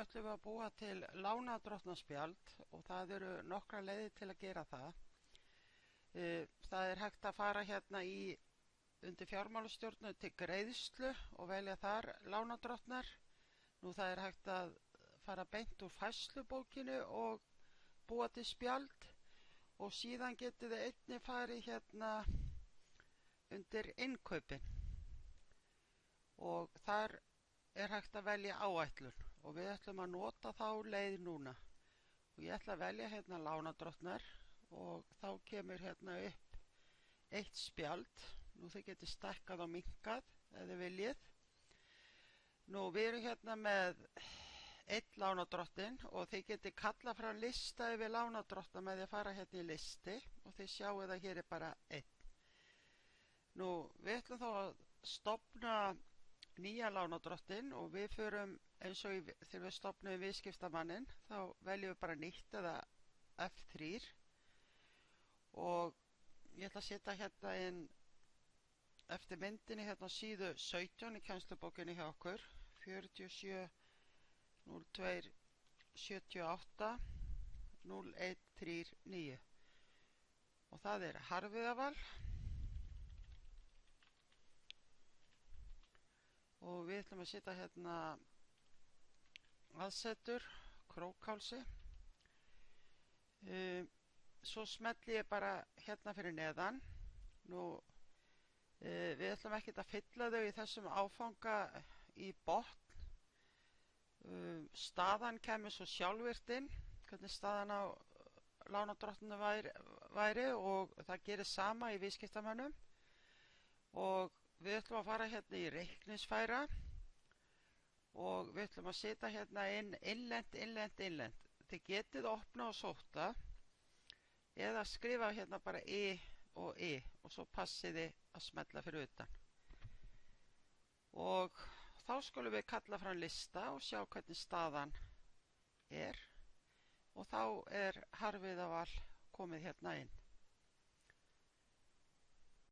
ætlum við að búa til lánadrottnaspjald og það eru nokkra leiðir til að gera það. Það er hægt að fara hérna undir fjármálastjórnun til greiðslu og velja þar lánadrottnar. Nú það er hægt að fara beint úr færslubókinu og búa til spjald og síðan getið þið einnig farið hérna undir innkaupin og þar er hægt að velja áætlun og við ætlum að nota þá leið núna og ég ætla að velja hérna lánadrottnar og þá kemur hérna upp eitt spjald. Nú þið getið stækkað og minnkað ef þið viljið. Nú við erum hérna með einn lánadrottin og þið getið kalla frá lista yfir lánadrottna með því að fara hérna í listi og þið sjáu að hér er bara einn. Nú við ætlum þá að stofna nýja lánadrottin og við förum eins og þegar við stofnum viðskiptamannin þá veljum við bara nýtt eða F3 og ég ætla að setja hérna inn eftir myndinni hérna á síðu 17 í kennslubókinni hjá okkur 47 02 78 0139 og það er Harviðaval og við ætlum að setja hérna aðsetur Krókhálsi. Svo smelli ég bara hérna fyrir neðan. Nú við ætlum ekkert að fylla þau í þessum áfanga í botn. Staðan kemur svo sjálfvirkt inn, hvernig staðan á lánadrottinu væri og það gerir sama í viðskiptamönnum og við ætlum að fara hérna í reikningsfæra og við ætlum að setja hérna inn innlent. Þið getið opna og sóta eða skrifa hérna bara og svo passið þið að smella fyrir utan. Og þá skulum við kalla fram lista og sjá hvernig staðan er og þá er Harviðaval komið hérna inn.